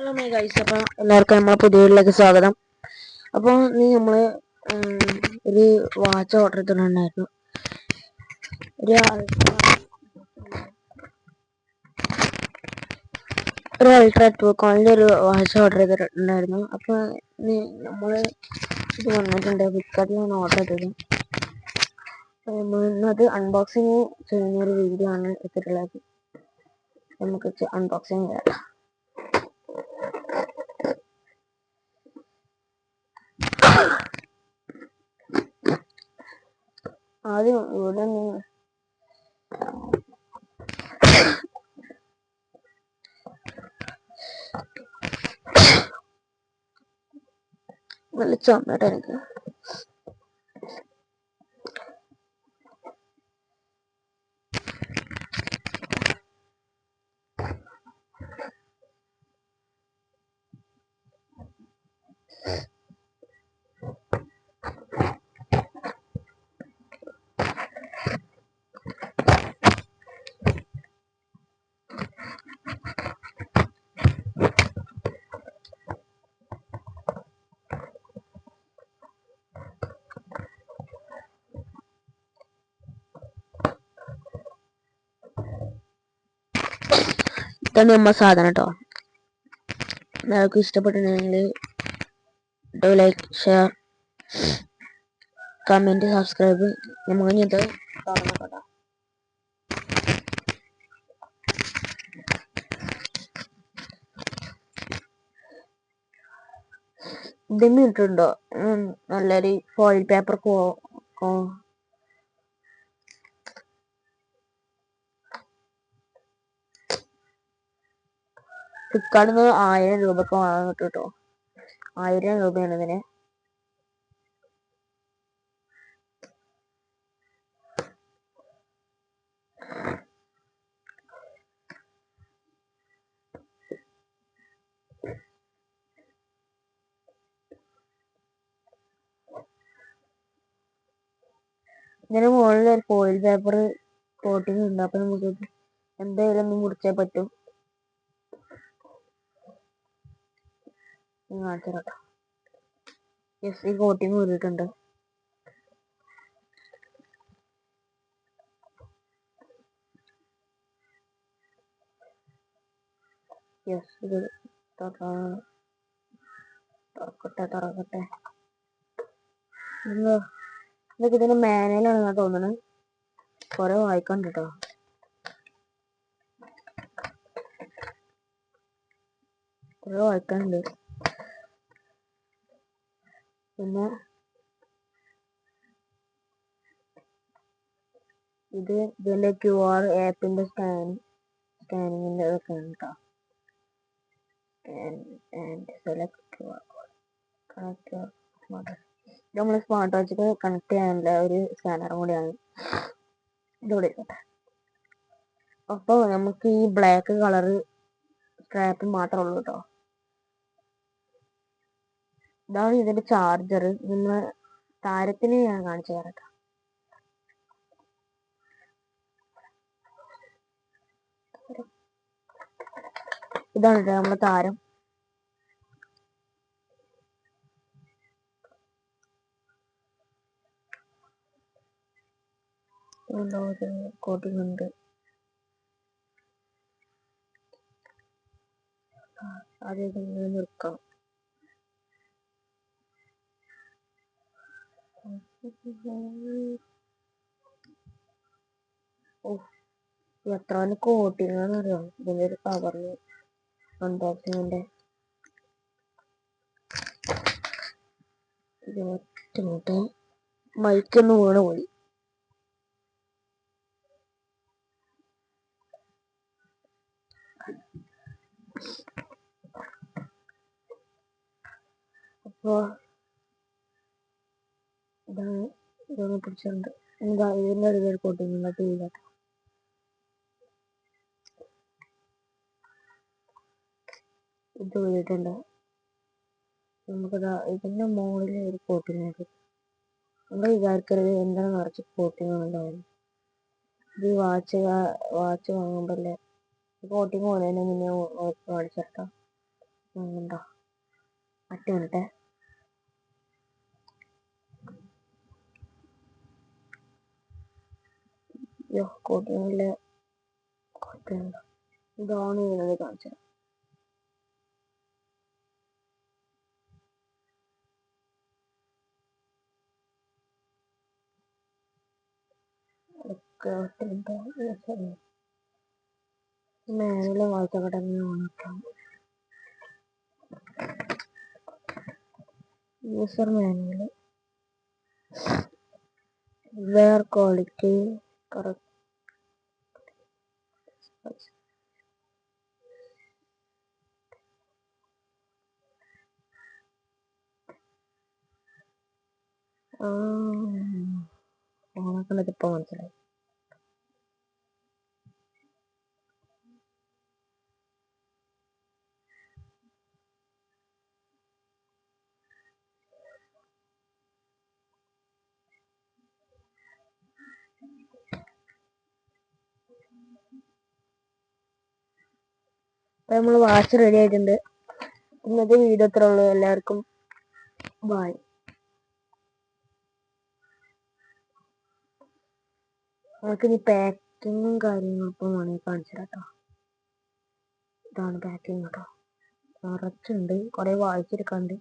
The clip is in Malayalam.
ഹലോ മൈ ഗൈസ്, അപ്പോൾ എല്ലാവർക്കും നമ്മളെ പുതിയ വീട്ടിലേക്ക് സ്വാഗതം. അപ്പോൾ നമ്മൾ ഒരു വാച്ച് ഓർഡർ ചെയ്തിട്ടുണ്ടായിരുന്നു. ഒരു അൾട്രാ ടൂക്കോണിൻ്റെ ഒരു വാച്ച് ഓർഡർ ചെയ്തിട്ടുണ്ടായിരുന്നു. അപ്പോൾ നമ്മൾ ഇത് വന്നിട്ടുണ്ട്, ഫ്ലിപ്കാർട്ടിലാണ് ഓർഡർ ചെയ്തത്. അത് അൺബോക്സിങ് ചെയ്യുന്നൊരു വീഡിയോ ആണ് എടുത്തിട്ടുള്ളത്. നമുക്ക് അൺബോക്സിങ് ചെയ്യാം. ആദ്യം ഇവിടെ നല്ല ചുമട്ട് എനിക്ക് ഇതാണ് നമ്മ സാധനം കേട്ടോ. എല്ലാവർക്കും ഇഷ്ടപ്പെട്ടിട്ടുണ്ടെങ്കിൽ ലൈക്ക്, ഷെയർ, കമൻറ്റ്, സബ്സ്ക്രൈബ്. നമുക്ക് ഇത് കാണണം കേട്ടോ. ഇതിന് ഇട്ടുണ്ടോ നല്ലൊരു ഫോയിൽ പേപ്പർ ഫ്ലിപ്കാർട്ടിൽ നിന്ന് 1000 രൂപക്ക് വാങ്ങാൻ കിട്ടും കേട്ടോ. 1000 രൂപയാണ് ഇതിന്. ഇതിന് മുകളിൽ ഒരു ഫോയിൽ പേപ്പർ കോട്ടിങ് ഉണ്ട്. അപ്പൊ നമുക്ക് എന്തായാലും ഒന്ന് മുറിച്ചേ പറ്റും. കാണിച്ചു കേട്ടോ. യെസ്, ഈ കോട്ടിങ് ഊരിയിട്ടുണ്ട്. യെസ്, ഇത് തുറക്കട്ടെ. ഇതൊക്കെ ഇതിന്റെ മാനുവലാണെന്നാ തോന്നുന്നത്. കുറെ വായിക്കണ്ട കേട്ടോ. കുറെ വായിക്കാനുണ്ട്. പിന്നെ ഇതിന്റെ QR ആപ്പിന്റെ സ്കാനിങ്ങിന്റെ ഇതൊക്കെ ആണ് കേട്ടോ. Select QR code, connect smart. ഇത് നമ്മൾ സ്മാർട്ട് വാച്ചിക്ക് കണക്ട് ചെയ്യാനുള്ള ഒരു സ്കാനറും കൂടിയാണ്. ഇതോടെ അപ്പോൾ നമുക്ക് ഈ ബ്ലാക്ക് കളറ് സ്ട്രാപ്പ് മാത്രമേ ഉള്ളൂ കേട്ടോ. ഇതാണ് ഇതിന്റെ ചാർജർ. നമ്മൾ താരത്തിന് ഞാൻ കാണിച്ചു തരാം കേട്ടോ. ഇതാണ് കേട്ടോ നമ്മുടെ താരം. കോട്ടിങ് ഉണ്ട്. ആദ്യം നിർക്കാം. എത്ര കോട്ടിങ് ആണെന്നറിയാം ഇതിന്റെ ഒരു കവറിന്. അൺബോക്സിങ്ങിന്റെ ഇതിനൊറ്റ മൈക്കൊന്ന് വീണ് പോയി. അപ്പൊ ഇതൊന്ന് പിടിച്ചിട്ടുണ്ട്. ഇതിന്റെ അടിയിൽ കോട്ടിങ് ടൂല. ഇത് വീണിട്ടുണ്ട്. നമുക്കിതാ ഇതിന്റെ മുകളിൽ ഒരു കോട്ടിങ് ഉണ്ട്. നമ്മൾ വിചാരിക്കരുത് എന്താണ് നിറച്ച് കോട്ടിങ് ഉണ്ടാവും. ഇത് വാച്ച് വാങ്ങുമ്പോഴല്ലേ കോട്ടിങ് പോകുന്നതിന് മുന്നേ മേടിച്ചിട്ടോ. ഉണ്ടോ മറ്റേ വന്നിട്ടെ അയ്യോ കോട്ടിങ്ങിൽ കുഴപ്പമുണ്ടോ ഇതാണ് ചെയ്യുന്നത് കാണിച്ചത് മാനുവൽ വായിച്ചഘടന ഓണാക്കാം user manual where quality correct ഓണാക്കണത് ഇപ്പോൾ മനസ്സിലായി അപ്പോൾ നമ്മൾ വാച്ച് റെഡി ആയിട്ടുണ്ട് ഇന്നത്തെ വീഡിയോ ഇത്രേ ഉള്ളൂ എല്ലാവർക്കും ബൈ നമുക്ക് ഇനി പാക്കിങ്ങും കാര്യങ്ങളും ഇപ്പം വേണമെങ്കിൽ കാണിച്ചു തരാം കേട്ടോ ഇതാണ് പാക്കിങ് കേട്ടോ നിറച്ചുണ്ട് കുറേ വായിച്ചെടുക്കാണ്ട്